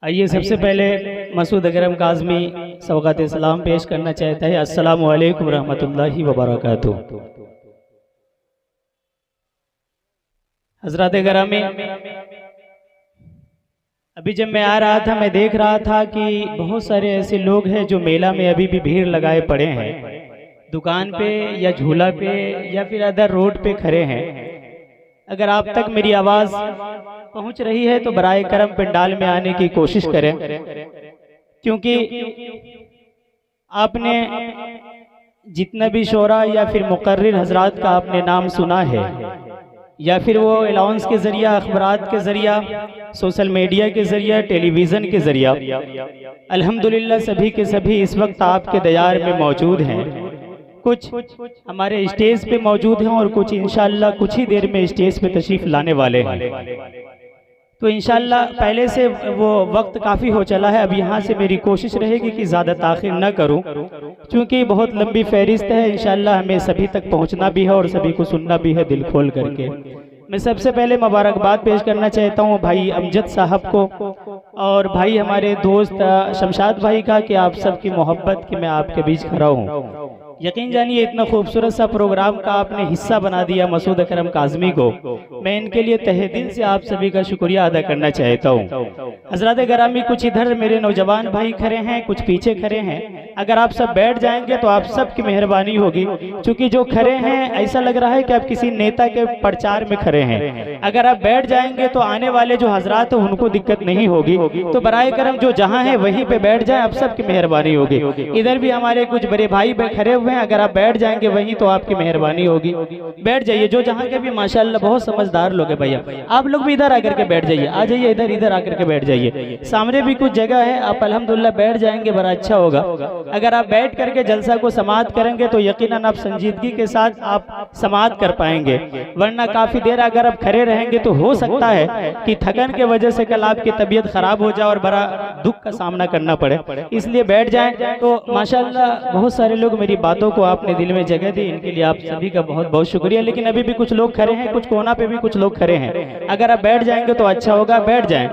आइए सबसे पहले मसूद अकरम काज़मी सौगात सलाम पेश करना चाहता है। अस्सलामु अलैकुम रहमतुल्लाहि व बरकातुहू। हज़रात गिरामी, अभी जब मैं आ रहा था मैं देख रहा था कि बहुत सारे ऐसे लोग हैं जो मेला में अभी भी भीड़ लगाए पड़े हैं, दुकान पे या झूला पे या फिर अदर रोड पे खड़े हैं। अगर आप तक मेरी आवाज़ पहुंच रही है तो बराए करम पंडाल में आने की कोशिश करें, क्योंकि आपने जितना भी शोरा या फिर मुकर्रिर हजरात का आपने नाम सुना है या फिर वो अलाउंस के ज़रिया, अखबारात के ज़रिया, सोशल मीडिया के ज़रिया, टेलीविज़न के ज़रिया, अल्हम्दुलिल्लाह सभी के सभी इस वक्त आपके दयार में मौजूद हैं। कुछ हमारे स्टेज पे मौजूद हैं और कुछ इंशाअल्लाह कुछ ही देर में स्टेज पे तशरीफ़ लाने वाले हैं। तो इंशाअल्लाह पहले से वो वक्त काफ़ी हो चला है। अब यहाँ से मेरी कोशिश रहेगी कि ज़्यादा ताख़ीर न करूँ, क्योंकि बहुत लंबी फहरिस्त है। इंशाअल्लाह हमें सभी तक पहुँचना भी है और सभी को सुनना भी है दिल खोल करके। मैं सबसे पहले मुबारकबाद पेश करना चाहता हूँ भाई अमजद साहब को और भाई हमारे दोस्त शमशाद भाई का, कि आप सबकी मोहब्बत कि मैं आपके बीच खड़ा हूँ। यकीन जानिए इतना खूबसूरत सा प्रोग्राम का आपने हिस्सा बना दिया मसूद अकरम काज़मी को। मैं इनके लिए तहे दिल से आप सभी का शुक्रिया अदा करना चाहता हूँ। हज़रात गिरामी, कुछ इधर मेरे नौजवान भाई खड़े हैं, कुछ पीछे खड़े हैं। अगर आप सब बैठ जाएंगे तो आप सब की मेहरबानी होगी, क्योंकि जो खड़े हैं ऐसा लग रहा है कि आप किसी नेता के प्रचार में खड़े हैं। अगर आप बैठ जाएंगे तो आने वाले जो हजरात हैं उनको दिक्कत नहीं होगी। तो बराए करम जो जहाँ है वहीं पे बैठ जाए, आप सबकी मेहरबानी होगी। इधर भी हमारे कुछ बड़े भाई खड़े हुए हैं, अगर आप बैठ जाएंगे वहीं तो आपकी मेहरबानी होगी। बैठ जाइए, जो जहाँ के भी माशाअल्लाह बहुत समझदार लोग हैं भैया। आप लोग भी इधर आकर के बैठ जाइए, आ जाइए इधर, इधर आकर के बैठ जाइए। सामने भी कुछ जगह है, आप अल्हम्दुलिल्लाह बैठ जाएंगे, बड़ा अच्छा होगा। अगर आप बैठ करके जलसा को समाअत करेंगे तो यकीनन आप संजीदगी के साथ आप समाअत कर पाएंगे, वरना काफी देर अगर आप खड़े रहेंगे तो हो सकता है कि थकन के वजह से कल आपकी तबीयत खराब हो जाए और बड़ा दुख का सामना करना पड़े। इसलिए बैठ जाएं। तो माशाअल्लाह बहुत सारे लोग मेरी बातों को आपने दिल में जगह दी, इनके लिए आप सभी का बहुत बहुत शुक्रिया। लेकिन अभी भी कुछ लोग खड़े हैं, कुछ कोना पे भी कुछ लोग खड़े हैं। अगर आप बैठ जाएंगे तो अच्छा होगा। बैठ जाएं,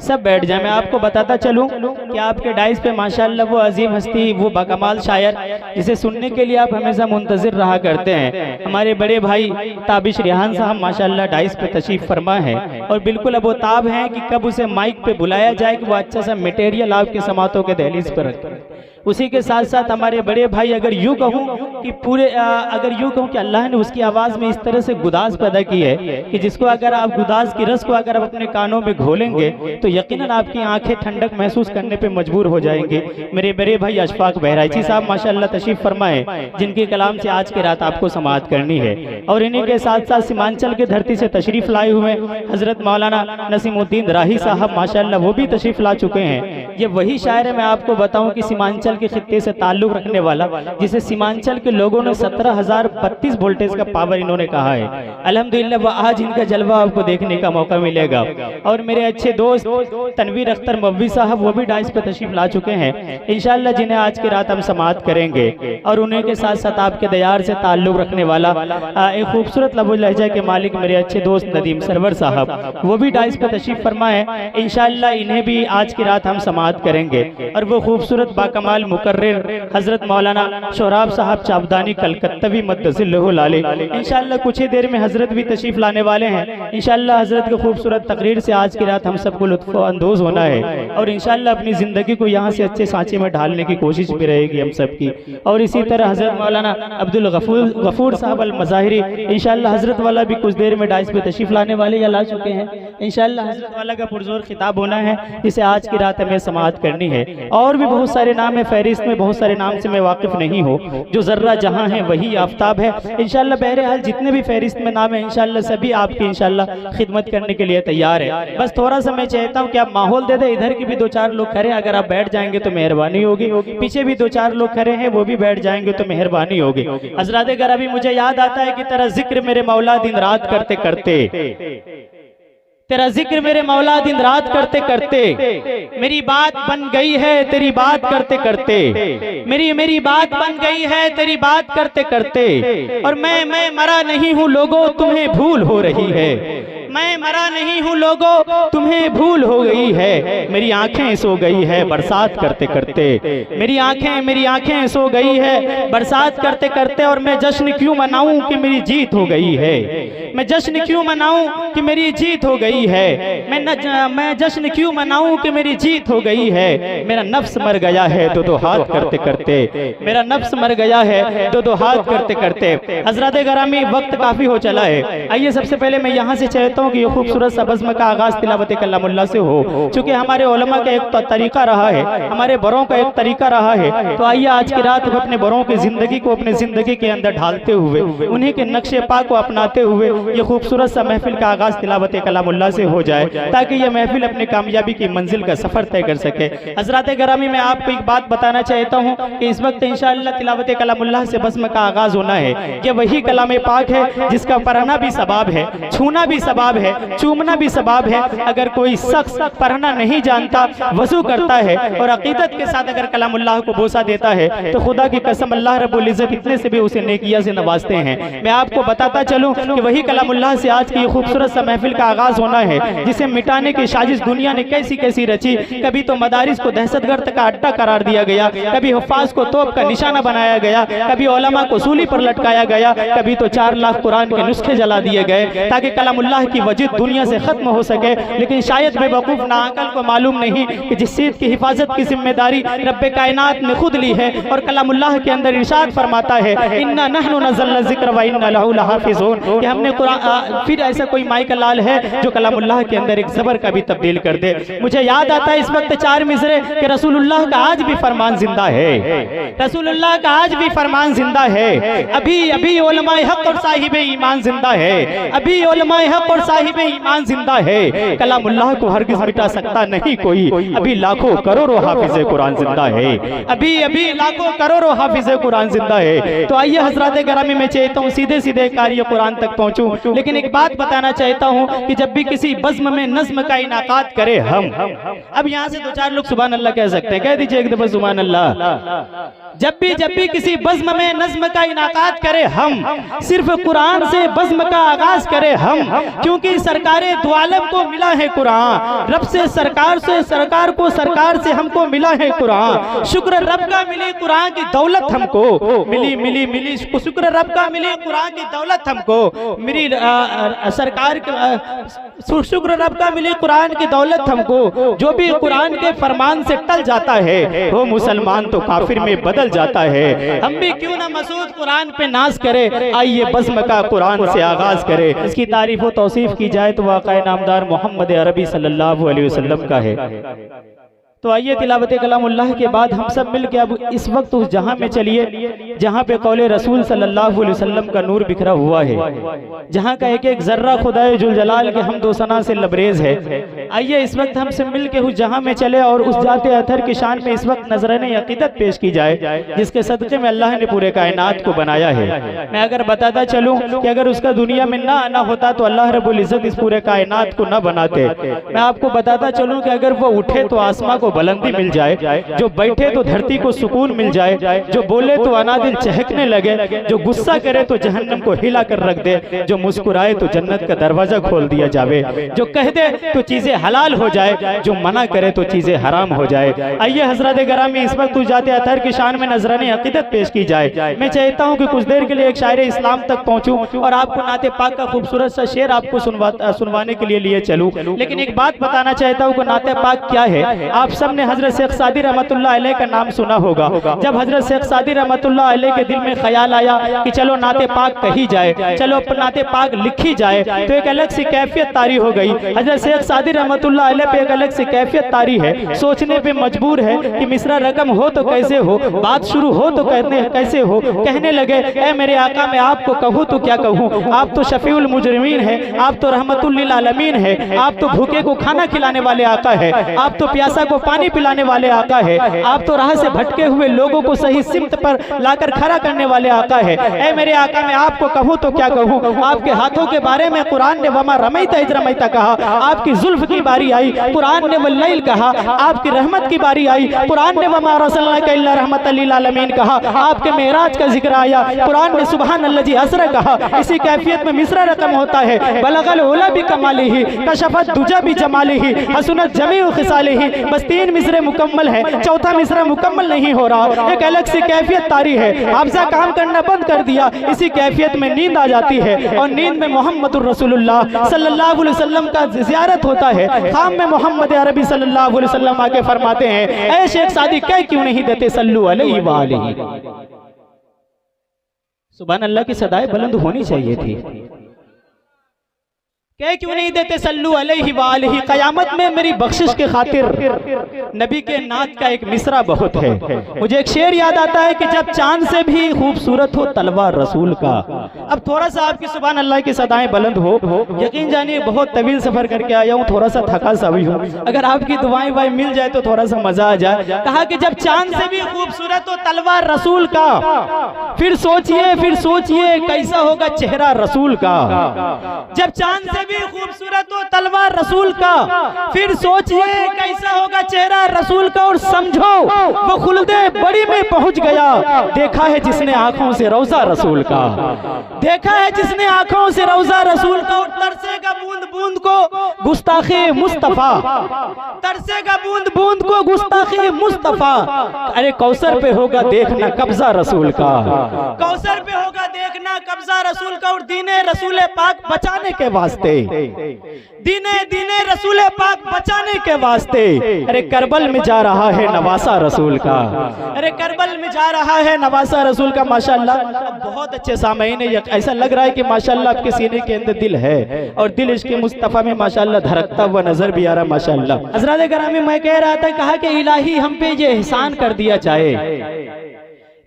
सब बैठ जाएं। मैं आपको बताता चलूं कि आपके डाइस पे माशाअल्लाह वो अजीम हस्ती, वो बाकमाल शायर जिसे सुनने के लिए आप हमेशा मुंतजिर रहा करते हैं, हमारे बड़े भाई ताबिश रिहान साहब माशाअल्लाह डाइस पे तशरीफ फरमा है और बिल्कुल अब वो ताब हैं कि कब उसे माइक पे बुलाया जाए कि वो अच्छा सा मटेरियल आपके समातों के दहलीज पर रखें। उसी के साथ साथ हमारे बड़े भाई, अगर यूँ कहूँ कि पूरे अगर यूँ कहूँ कि अल्लाह ने उसकी आवाज़ में इस तरह से गुदाज पैदा की है कि जिसको अगर आप गुदाज की रस को अगर आप अपने कानों में घोलेंगे तो यकीनन आपकी आंखें ठंडक महसूस करने पे मजबूर हो जाएंगे। मेरे बड़े भाई अशफाक बहराइची साहब माशाअल्लाह तशरीफ फरमाए, जिनके कलाम से आज की रात आपको समाअत करनी है। और इन्हीं के साथ साथ सीमांचल की धरती से तशरीफ लाए हुए हजरत मौलाना नसीमुद्दीन राही साहब माशाअल्लाह वो भी तशरीफ ला चुके हैं। ये वही शायर है, मैं आपको बताऊँ कि सीमांचल के खित्ते से ताल्लुक रखने वाला, जिसे सीमांचल के लोगों ने 17,032 वोल्टेज का पावर इन्होंने कहा है। अल्हम्दुलिल्लाह वो आज इनका जलवा आपको देखने का मौका मिलेगा। और मेरे अच्छे दोस्त तनवीर अख्तर मव्वी साहब वो भी डाइस पे तशरीफ ला चुके हैं इंशाअल्लाह, जिन्हें आज की रात हम समाअत करेंगे। और उन्हीं के साथ साथ आपके दयार से ताल्लुक रखने वाला एक खूबसूरत लबो लहजा के मालिक मेरे अच्छे दोस्त नदीम सरवर साहब वो भी डाइस पे तशरीफ फरमाए। इंशाअल्लाह इन्हें भी आज की रात हम समाअत करेंगे। और वो खूबसूरत बाकमाल मुकर्रिर हजरत मौलाना शोराब साहब चाबदानी कलकत्तवी मद्दजिल्लहु लाले इंशाअल्लाह कुछ ही देर में हजरत भी तशरीफ लाने वाले हैं। इंशाअल्लाह हजरत की खूबसूरत तकरीर से आज की रात हम सबको लुत्फ़ अंदोज़ होना है और इंशाअल्लाह अपनी ज़िंदगी को यहाँ से अच्छे सांचे में ढालने की कोशिश भी रहेगी हम सबकी। और इसी तरह हजरत मौलाना अब्दुल गफूर साहब अल मज़ाहिरी इंशाअल्लाह हजरत वाला भी कुछ देर में डाइस पे तशरीफ लाने वाले या ला चुके हैं। इंशाअल्लाह हजरत वाला का पुरजोर खिताब होना है, जिसे आज की रात हमें समाअत करनी है। और भी बहुत सारे नाम है फहरिस्त में, बहुत सारे नाम से मैं वाकिफ नहीं हूँ। जो जर्रा जहाँ है वही आफ्ताब है। इंशाअल्लाह बहरहाल जितने भी फहरिस्त में नाम है इंशाअल्लाह सभी आपकी इंशाअल्लाह खिदमत करने के लिए तैयार है। बस थोड़ा सा मैं चाहता हूँ कि आप माहौल दे दे। इधर की भी दो चार लोग खड़े, अगर आप बैठ जाएंगे तो मेहरबानी होगी। पीछे भी दो चार लोग खड़े हैं, वो भी बैठ जाएंगे तो मेहरबानी होगी। हज़रात गिरामी, मुझे याद आता है कि तेरा जिक्र मेरे मौला दिन रात करते करते, तेरा जिक्र मेरे मौला दिन रात करते करते मेरी बात बन गई है तेरी बात करते करते, मेरी बात बन गई है तेरी बात करते करते। और मैं मरा नहीं हूँ लोगों, तुम्हें भूल हो रही है। मैं मरा नहीं हूँ लोगों, तुम्हें भूल हो गई है, मेरी आंखें सो गई है बरसात करते करते, मेरी आंखें सो गई है बरसात करते करते, और मैं जश्न क्यों मनाऊं कि मेरी जीत हो गई है, मैं जश्न क्यों मनाऊं कि मेरी जीत हो गई है, मैं जश्न क्यों मनाऊं कि मेरी जीत हो गई है, मेरा नफ्स मर गया है दो हाथ करते करते, मेरा नफ्स मर गया है दो हाथ करते करते। हजरत गरामी वक्त काफी हो चला है, आइए सबसे पहले मैं यहाँ से चाहता हूँ कि ये खूबसूरत सा बज़्म का आगाज तिलावत कलामुल्लाह से हो, चूंकि हमारे उलमा का एक तरीका रहा है, हमारे बड़ों का एक तरीका रहा है, तो आइए आज की रात अपने बड़ों की जिंदगी को अपने जिंदगी के अंदर ढालते हुए, उन्हीं के नक्शे पा को अपनाते हुए ये खूबसूरत सा महफिल का आगाज तिलावत कलामुल्लाह से हो जाए, ताकि ये महफिल अपनी कामयाबी की मंजिल का सफर तय कर सके। हजरत गरामी मैं आपको एक बात बताना चाहता हूँ कि इस वक्त इंशाअल्लाह तिलावत कलामुल्लाह से बज़्म का आगाज होना है। ये वही कलाम पाक है जिसका पढ़ना भी सवाब है, छूना भी सवाब है, चूमना भी सवाब है। अगर कोई शख्स पढ़ना नहीं जानता, वजू करता है और अकीदत के साथ अगर कलामुल्लाह को बोसा देता है, तो खुदा की कसम अल्लाह रब्बुल इज्जत इतने से भी उसे नेकिया से नवाजते हैं। मैं आपको बताता चलूं कि वही कलामुल्लाह से आज की खूबसूरत सा महफिल का आगाज होना है, जिसे मिटाने की साजिश दुनिया ने कैसी कैसी रची। कभी तो मदारिस को दहशतगर्द का अड्डा करार दिया गया, कभी हुफ्फाज को तोप का निशाना बनाया गया, कभी उलमा को सूली पर लटकाया गया, कभी तो 4 लाख कुरान के नुस्खे जला दिए गए ताकि कलामुल्लाह की वजूद दुनिया से खत्म हो सके। लेकिन शायद बेवकूफ नाअकल को मालूम नहीं कि जिस चीज की हिफाजत की जिम्मेदारी रब्बे कायनात ने खुद ली है, और कलामुल्लाह के अंदर इरशाद फरमाता है इन्ना नहनु नज़्ज़लना ज़िक्र व इन्ना लहु लहाफ़िज़ून, कि हमने कुरान, फिर ऐसा कोई माइक लाल है जो कलामुल्लाह के अंदर एक ज़बर का भी तब्दील कर दे। मुझे याद आता है इस वक्त 4 मिसरे कि रसूलुल्लाह का आज भी फरमान जिंदा है, रसूलुल्लाह का आज भी फरमान जिंदा है। अभी अभी उलमाए हक और साहिब ईमान जिंदा है, अभी उलमाए हक और साहिब ईमान जिंदा है। कलामुल्लाह को हरगिज़ मिटा सकता नहीं कोई, अभी लाखों करोड़ों हाफिज़े कुरान जिंदा है, अभी अभी लाखों करोड़ों हाफिज़े कुरान जिंदा है। तो आइए हजरत गरामी में चाहता हूँ सीधे सीधे कार्य कुरान तक पहुँचूं, लेकिन एक बात बताना चाहता हूँ कि जब भी किसी बज़्म में नज़्म का इनाकाद करे हम, अब यहाँ से 2-4 लोग सुभान अल्लाह कह सकते हैं, कह दीजिए एक दफा सुभान अल्लाह। जब भी किसी बज़्म में नज़्म का इनाकाद करे हम, सिर्फ कुरान से बज़्म का आगाज करे हम, क्योंकि सरकारे दो आलम को मिला है कुरान, रब से सरकार को सरकार से हमको मिला है कुरान। शुक्र रब का मिली कुरान की दौलत हमको मिली शुक्र रब का मिली कुरान की दौलत हमको मिली, सरकार शुक्र रब का मिली कुरान की दौलत हमको। जो भी कुरान के फरमान से टल जाता है वो मुसलमान तो काफिर में बदल जाता है। हम भी क्यों ना मसूद कुरान पे नाज करे, आइए बज़्म का कुरान से आगाज करे। इसकी तारीफ व तौसीफ की जाए तो वाक़या नामदार मोहम्मद अरबी सल्लल्लाहु अलैहि वसल्लम का है। तो आइए तिलावत कलामुल्लाह के बाद हम सब मिल के अब इस वक्त उस जहां में चलिए जहां पे कौले रसूल सल्लल्लाहु अलैहि वसल्लम का नूर बिखरा हुआ है, जहां का एक एक जर्रा खुदाए जुल जलाल के हम दो सना से लबरेज है। आइए इस वक्त हमसे मिल के उस जहां में चले और उस जाते अथर की शान में इस वक्त नजराने अकीदत पेश की जाए, जिसके सदक़े में अल्लाह ने पूरे कायनात को बनाया है। मैं अगर बताता चलूँ कि अगर उसका दुनिया में ना आना होता तो अल्लाह रब्बुल इज़्ज़त इस पूरे कायनात को न बनाते। मैं आपको बताता चलूँ कि अगर वो उठे तो आसमां को बुलंदी मिल जाए, जो बैठे तो धरती को सुकून मिल जाए, जो बोले तो अनादिल चहकने लगे, जो गुस्सा करे तो जहन्नम को हिला कर रख दे, जो मुस्कुराए तो जन्नत का दरवाजा खोल दिया जावे, जो कह दे तो चीजें हलाल हो जाए, जो मना करे तो चीजें हराम हो जाए। आइए हजरत गरामी इस वक्त जाते अतर की शान में नजराने अकीदत पेश की जाए। मैं चाहता हूँ कि कुछ देर के लिए एक शायर इस्लाम तक पहुँचूं और आपको नाते पाक का खूबसूरत सा शेर आपको सुनवाने के लिए चलूँ। लेकिन एक बात बताना चाहता हूँ कि नाते पाक क्या है। आप सब ने हजरत शेख सादी रहमतुल्लाह अलैह का नाम सुना होगा। जब हजरत शेख सादी रहमतुल्लाह अलैह के दिल में ख्याल आया कि चलो नाते पाक कही जाए, चलो नाते पाक लिखी जाए, तो एक अलग सी कैफियत तारी हो गई। हजरत शेख सादी रहमतुल्लाह अलैह पे एक अलग सी कैफियत तारी है। सोचने पे मजबूर है कि मिसरा रकम हो तो कैसे हो, बात शुरू हो तो कैसे हो। कहने लगे ऐ मेरे आका मैं आपको कहूँ तो क्या कहूँ, आप तो शफीउल मुजरिमीन है, आप तो रहमतुल लिल आलमीन है, आप तो भूखे को खाना खिलाने वाले आका है, आप तो प्यासा को पानी पिलाने वाले आका है, आप तो राह से भटके हुए लोगों को सही सिमत पर लाकर खड़ा करने वाले आका है। ऐ मेरे आका, मैं आपको कहूँ तो क्या कहूँ, आपके हाथों के बारे में कुरान ने वमा रमैता इज़ रमैता कहा, आपकी जुल्फ की बारी आई, कुरान ने वल्लैल कहा, आपकी रहमत की बारी आई, कुरान ने वमा अर्सलनाका इल्ला रहमतल लिल आलमीन कहा, आपके मेराज का जिक्र आया, कुरान ने सुबहानल्लज़ी असरा कहा। इसी कैफियत में मिसरा रकम होता है, बलगल उला भी कमालिही, कशफत दुजा भी जमालिही, हसनत जमीउ खिसालिही। बस 3 मिसरे मुकम्मल है, चौथा मिसरा मुकम्मल नहीं हो रहा, एक अलग सी कैफियत तारी है। हाफजा काम करना बंद कर दिया, इसी कैफियत में नींद आ जाती है और नींद में मोहम्मदुर रसूलुल्लाह सल्लल्लाहु अलैहि वसल्लम का ज़ियारत होता है। खाम में मोहम्मद अरबी सल्लल्लाहु अलैहि वसल्लम आके फरमाते हैं, ऐ शेख सादी कह क्यों नहीं देते सल्लु अलैहि व आलिही। सुभान अल्लाह की सदाएं बुलंद होनी चाहिए थी, कह क्यों नहीं देते सल्लु अलैहि व आलिही। क़यामत में मेरी बख्शिश के खातिर नबी के नात का एक मिसरा बहुत है। मुझे एक शेर याद आता है कि जब चांद से भी खूबसूरत हो तलवार रसूल का। अब थोड़ा सा आपकी सुभान अल्लाह की सदाएं बुलंद हो, यकीन जानिए बहुत तवील सफर करके आया हूँ, थोड़ा सा थका सा भी हूँ, अगर आपकी दुआएं वाई मिल जाए तो थोड़ा सा मजा आ जाए। कहा कि जब चांद से भी खूबसूरत हो तलवार रसूल का, फिर सोचिए कैसा होगा चेहरा रसूल का। जब चांद से भी खूबसूरत हो तलवार रसूल का, फिर सोचिए कैसा होगा चेहरा रसूल का। और समझो वो खुल्दे बड़ी में पहुंच गया, देखा है जिसने आंखों से रौजा रसूल का, देखा है जिसने आंखों से रौजा रसूल का। और तरसेगा बूंद बूंद को गुस्ताखे मुस्तफा, तरसेगा बूंद बूंद को गुस्ताखे मुस्तफा। अरे कौसर पे होगा देखना कब्जा रसूल का, कौसर पे होगा देखना कब्जा रसूल का। और दीने रसूल पाक बचाने के वास्ते, दीने रसूल पाक बचाने के वास्ते, अरे करबल में जा रहा है नवासा रसूल का, अरे करबल में जा रहा है नवासा रसूल का। माशाअल्लाह बहुत अच्छे सामईन है, ऐसा लग रहा है कि माशाअल्लाह आपके सीने के अंदर दिल है और दिल इसके मुस्तफा में माशाअल्लाह धड़कता हुआ नजर भी आ रहा माशाअल्लाह। हज़रात गिरामी, मैं कह रहा था, कहा कि इलाही हम पे ये एहसान कर दिया जाए,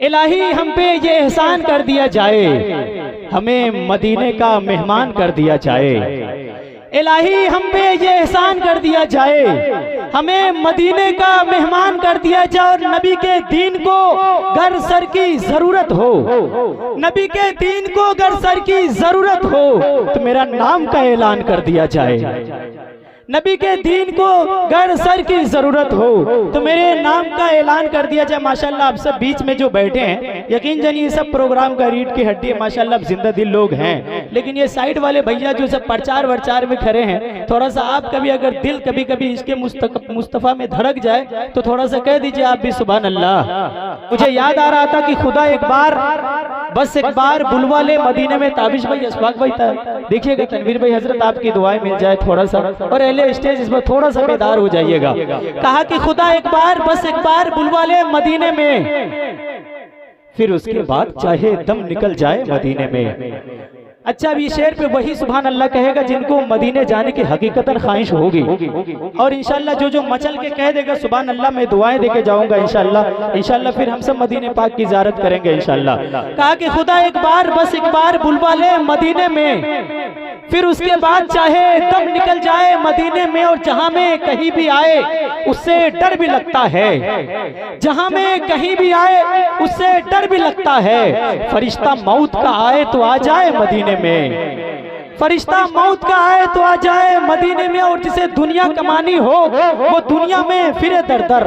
इलाही हम पे ये एहसान कर दिया जाए, हमें मदीने का मेहमान कर दिया जाए। इलाही हम पे ये एहसान कर दिया जाए, हमें मदीने का मेहमान कर दिया जाए। और नबी के दीन को घर सर की जरूरत हो, नबी के दीन को घर सर की जरूरत हो तो मेरा नाम का ऐलान कर दिया जाए। नबी के दीन को घर सर की जरूरत हो तो मेरे नाम का ऐलान कर दिया जाए। माशाल्लाह आप सब बीच में जो बैठे हैं, यकीन जानिए सब प्रोग्राम का रीढ़ की हड्डी है, माशाल्लाह जिंदा दिल लोग हैं। लेकिन ये साइड वाले भैया जो सब प्रचार वर्चार में खड़े हैं, थोड़ा सा आप कभी अगर दिल कभी कभी इसके मुस्तफा में धड़क जाए तो थोड़ा सा कह दीजिए आप भी सुभान अल्लाह। मुझे याद आ रहा था कि खुदा एक बार, बस एक बार बुलवा ले मदीने में। ताबिश भाई, अशफाक भाई था, देखिएगा तनवीर भाई, हजरत आपकी दुआएं मिल जाए थोड़ा सा, और स्टेज इस पर थोड़ा सा बेदार हो जाइएगा। कहा कि खुदा एक बार, बस एक बार बुलवा ले मदीने में, फिर उसके बाद चाहे दम निकल जाए मदीने में। अच्छा, अब ये शेर पे वही सुभान अल्लाह कहेगा जिनको मदीने जाने की हकीकतन ख्वाहिश होगी, और इंशाल्लाह जो मचल के कह देगा सुभान अल्लाह, मैं दुआएं देके जाऊंगा इंशाल्लाह फिर हम सब मदीने पाक की ज़ियारत करेंगे इंशाल्लाह। कहा कि खुदा एक बार, बस एक बार बुलवा ले मदीने में, फिर उसके बाद चाहे दम निकल जाए मदीने में। और जहां में कहीं भी आए उससे डर भी लगता है, जहां में कहीं भी आए उससे डर भी लगता है। फरिश्ता मौत का आए तो आ जाए मदीने में, फरिश्ता मौत का आए तो आ जाए मदीने में। और जिसे दुनिया कमानी हो वो दुनिया में फिरे दर दर,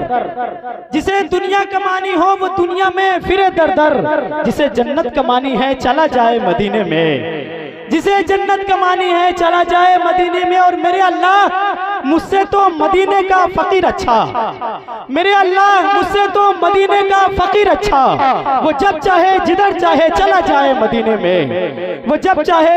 जिसे दुनिया कमानी हो वो दुनिया में फिरे दर दर। जिसे जन्नत कमानी है चला जाए मदीने में, जिसे जन्नत कमानी है चला जाए मदीने में। और मेरे अल्लाह मुझसे तो मदीने का फकीर अच्छा, मेरे अल्लाह मुझसे तो मदीने का फकीर अच्छा। वो जब चाहे जिधर चाहे चला जाए मदीने में, वो जब चाहे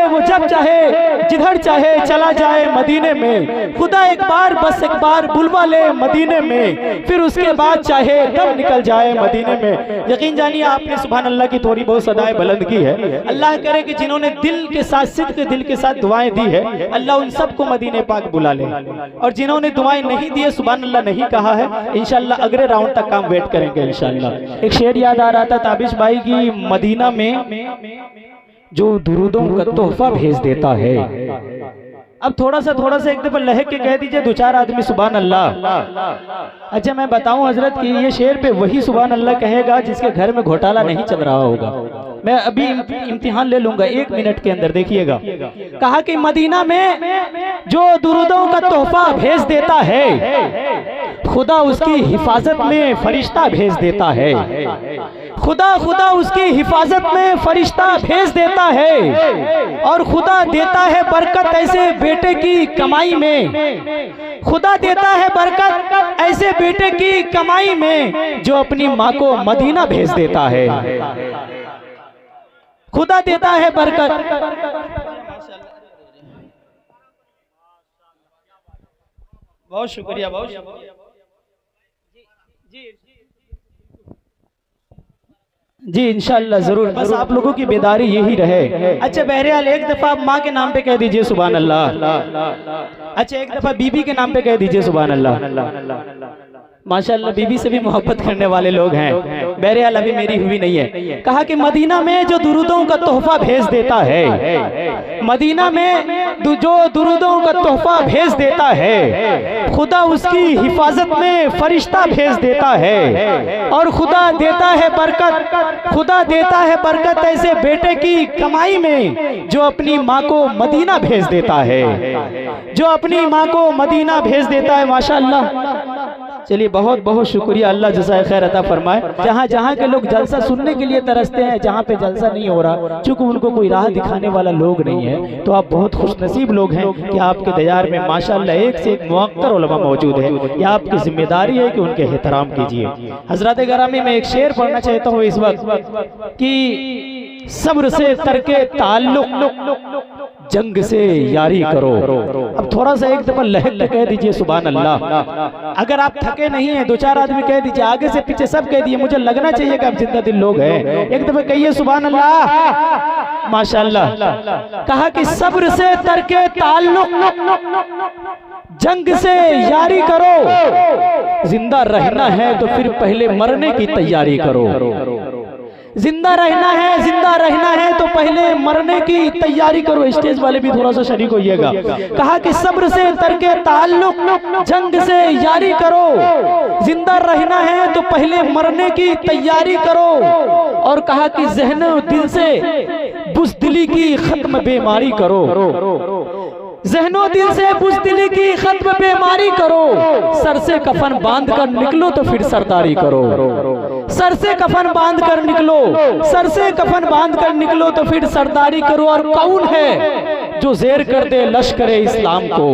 जिधर चाहे चला जाए मदीने में। खुदा एक बार, बस एक बार बुलवा ले मदीने में, फिर उसके बाद चाहे दम निकल जाए मदीने में। यकीन जानिए आपने सुभान अल्लाह की थोड़ी बहुत सदाएं बुलंद की है। अल्लाह करे कि जिन्होंने दिल के साथ, सिद्क़ दिल के साथ दुआएं दी है, अल्लाह उन सबको मदीने पाक बुला ले। और जिन्होंने दुआएं नहीं दी है, सुभान अल्लाह नहीं कहा है, इंशाल्लाह अगले राउंड तक काम वेट करेंगे इंशाल्लाह। एक शेर याद आ रहा था ताबिश भाई की, मदीना में जो दुरूदों का तोहफा भेज देता है, अब थोड़ा सा एक दफा लहक के कह दीजिए दो चार आदमी सुभान अल्लाह। अच्छा मैं बताऊं हजरत कि ये शेर पे वही सुभान अल्लाह कहेगा जिसके घर में घोटाला नहीं चल रहा होगा। मैं अभी इम्तिहान ले लूंगा 1 मिनट के अंदर, देखिएगा। कहा कि मदीना में जो दुरूदों का तोहफा भेज देता है खुदा उसकी हिफाजत में फरिश्ता भेज देता है। खुदा उसकी हिफाजत में फरिश्ता भेज देता है और खुदा देता है बरकत ऐसे बेटे की कमाई में। खुदा देता है बरकत ऐसे बेटे की कमाई में जो अपनी माँ को मदीना भेज देता है। खुदा देता है बरकत। बहुत शुक्रिया, बहुत शुक्रिया। जी इंशाअल्लाह जरूर, बस आप लोगों की बेदारी यही रहे। अच्छा बहरहाल एक दफा आप माँ के नाम पे कह दीजिए सुभान अल्लाह। अच्छा एक दफा बीबी के नाम पे कह दीजिए सुभान अल्लाह। माशाअल्लाह बीबी से भी मोहब्बत करने वाले लोग हैं। बहरहाल अभी मेरी हुई नहीं है। कहा कि मदीना में जो दुरूदों का तोहफा भेज देता है, मदीना में जो दुरूदों का तोहफा भेज देता है खुदा उसकी हिफाजत में फरिश्ता भेज देता है और खुदा देता है बरकत। खुदा देता है बरकत ऐसे बेटे की कमाई में जो अपनी माँ को मदीना भेज देता है, जो अपनी माँ को मदीना भेज देता है। माशाअल्लाह। चलिए बहुत बहुत शुक्रिया, अल्लाह जज़ाए खैर अता फरमाए। जहाँ के लोग जलसा सुनने के लिए तरसते हैं, जहाँ पे जलसा नहीं हो रहा चूंकि उनको कोई राह दिखाने वाला लोग नहीं है, तो आप बहुत खुशनसीब लोग हैं कि आपके दयार में माशाअल्लाह एक से एक मुअक्कर उलमा मौजूद है। यह आपकी जिम्मेदारी है कि उनके एहतराम कीजिए। हजरत गिरामी में एक शेर पढ़ना चाहता हूँ इस वक्त कि सब्र से तरके ताल्लुक जंग से यारी करो। अब थोड़ा सा एक दफा लहक के कह दीजिए सुभान अल्लाह। अगर आप थके नहीं है दो चार आदमी कह दीजिए, आगे से पीछे सब कह दिए, मुझे लगना चाहिए कि आप जिंदा दिल लोग हैं। एक दफा कहिए सुभान अल्लाह। माशाअल्लाह। कहा कि सब्र से तरके ताल्लुक जंग से यारी करो। जिंदा रहना है तो फिर पहले मरने की तैयारी करो। जिंदा रहना है तो पहले मरने की तैयारी करो। स्टेज वाले भी थोड़ा सा शरीक होइएगा। कहा कि सब्र से तरके ताल्लुक जंग से यारी करो। जिंदा रहना है तो पहले मरने की तैयारी करो। और कहा कि ज़हन दिल से बुज़दिली की खत्म बीमारी करो। ज़हनो दिल से बुज़दिली की खत्म बीमारी करो। सर से कफन बांध कर निकलो तो फिर सरदारी करो। सर से कफन बांध कर निकलो, सर से कफन बांध कर निकलो तो फिर सरदारी करो। और कौन है जो ज़ेर कर दे लश्कर इस्लाम को?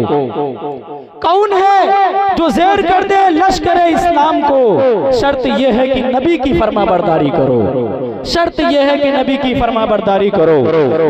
कौन है जो ज़ेर कर दे लश्कर इस्लाम को? शर्त यह है कि नबी की फरमाबरदारी करो। शर्त यह है कि नबी की फरमाबरदारी करो।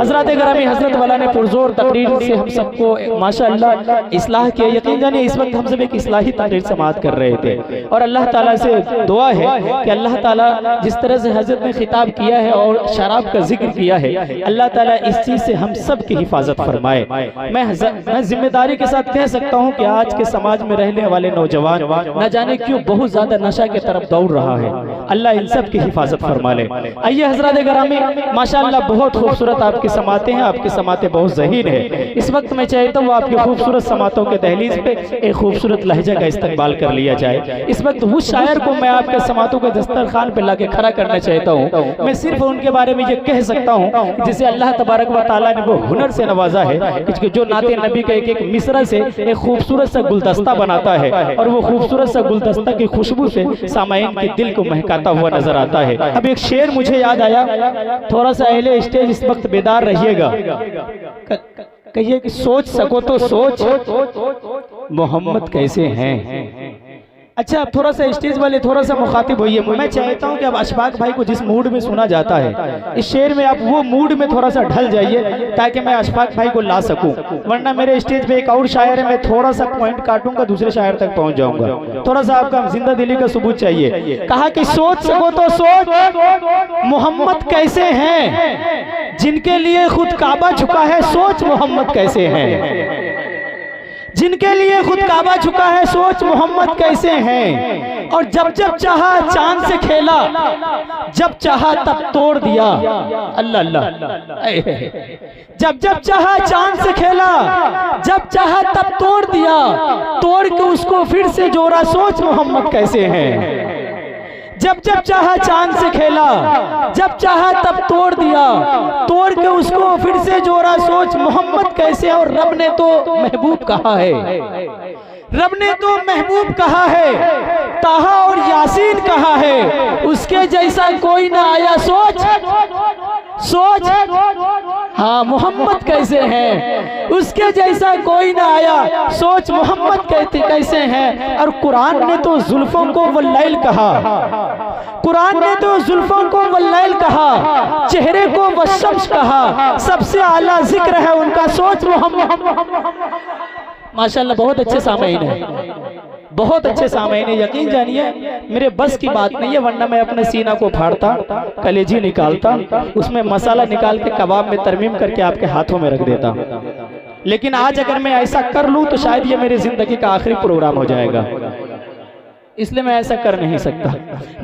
हजरत गिरामी हजरत वाला ने पुरजोर तकरीर से हम सबको माशाअल्लाह इस्लाह किया। यकीन जानिए इस वक्त हम सब एक इस्लाही तकरीर समाअत कर रहे थे और अल्लाह ताला से दुआ है कि अल्लाह ताला जिस तरह से हजरत ने खिताब किया है और शराब का जिक्र किया है, अल्लाह ताला इस चीज से हम सब की हिफाजत फरमाए। मैं जिम्मेदारी के साथ कह सकता हूँ कि आज के समाज में रहने वाले नौजवान न जाने क्यों बहुत ज्यादा नशा की तरफ दौड़ रहा है। अल्लाह इन सब की हिफाजत फरमा ले। आइए हजरत गिरामी माशाअल्लाह बहुत खूबसूरत आपकी समातें हैं, आपकी समातें बहुत ज़हीन है। इस वक्त मैं चाहता हूँ आपकी खूबसूरत समातों के दहलीज पे एक खूबसूरत लहजा का इस्तेमाल कर लिया जाए। इस वक्त उस शायर को मैं आपके समातों के दस्तरखान पे लाके खड़ा करना चाहता हूँ। मैं सिर्फ उनके बारे में ये कह सकता हूँ जिसे अल्लाह तबारक व तआला ने वो हुनर से नवाजा है कि जो नाते नबी का एक एक मिसरा से एक खूबसूरत सा गुलदस्ता बनाता है और वो खूबसूरत सा गुलदस्ता की खुशबू से सामाईन के दिल को महकाता हुआ नजर आता है। अब एक शेर मुझे याद आया, थोड़ा सा अहले स्टेज इस वक्त बेदार रहिएगा। कहिए कि सोच सको तो सोच मोहम्मद कैसे हैं। अच्छा अब थोड़ा सा स्टेज वाले थोड़ा सा मुखातिब होइए। मैं चाहता हूं कि अब अशफाक भाई को जिस मूड में सुना जाता है इस शेर में आप वो मूड में थोड़ा सा ढल जाइए ताकि मैं अशफाक भाई को ला सकूं। वरना मेरे स्टेज पे एक और शायर है, मैं थोड़ा सा पॉइंट काटूंगा दूसरे शायर तक पहुंच जाऊंगा। थोड़ा सा आपका जिंदा दिली का सबूत चाहिए। कहा कि सोच सको तो सोच मोहम्मद कैसे हैं, जिनके लिए खुद काबा झुका है सोच मोहम्मद कैसे हैं। जिनके लिए खुद काबा झुका है, सोच मोहम्मद कैसे हैं। और जब जब चाहा चांद से खेला, जब चाहा तब तोड़ दिया। अल्लाह अल्लाह। जब जब चाहा चांद से खेला, जब चाहा तब तोड़ दिया, तोड़ के उसको फिर से जोड़ा, सोच मोहम्मद कैसे हैं। जब जब चाहा चांद से खेला, जब चाहा तब तोड़ दिया, तोड़ के उसको फिर से जोड़ा, सोच मोहम्मद कैसे। और रब ने तो महबूब कहा है, रब ने तो महबूब कहा है, ताहा और यासीन कहा है, उसके जैसा कोई ना आया। सोच सोच, हाँ मोहम्मद कैसे हैं, उसके जैसा कोई ना आया। सोच मोहम्मद कैसे हैं। और कुरान ने तो जुल्फों को वल्लैल कहा, कुरान ने तो जुल्फों को वल्लैल कहा, चेहरे को वशम्स कहा, सबसे आला जिक्र है उनका। सोच मोहम्मद। माशाल्लाह बहुत अच्छे सामईन है, बहुत अच्छे सामईन है। यकीन जानिए मेरे बस की बात नहीं है, वरना मैं अपने सीना को फाड़ता, कलेजी निकालता, उसमें मसाला निकाल के कबाब में तरमीम करके आपके हाथों में रख देता। लेकिन आज अगर मैं ऐसा कर लूं तो शायद ये मेरी जिंदगी का आखिरी प्रोग्राम हो जाएगा, इसलिए मैं ऐसा कर नहीं सकता।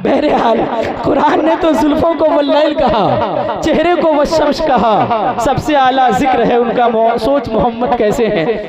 बहरहाल कुरान ने तो जुल्फों को वल्लैल कहा, चेहरे को वशम्स कहा, सबसे आला जिक्र है उनका। सोच मोहम्मद कैसे हैं।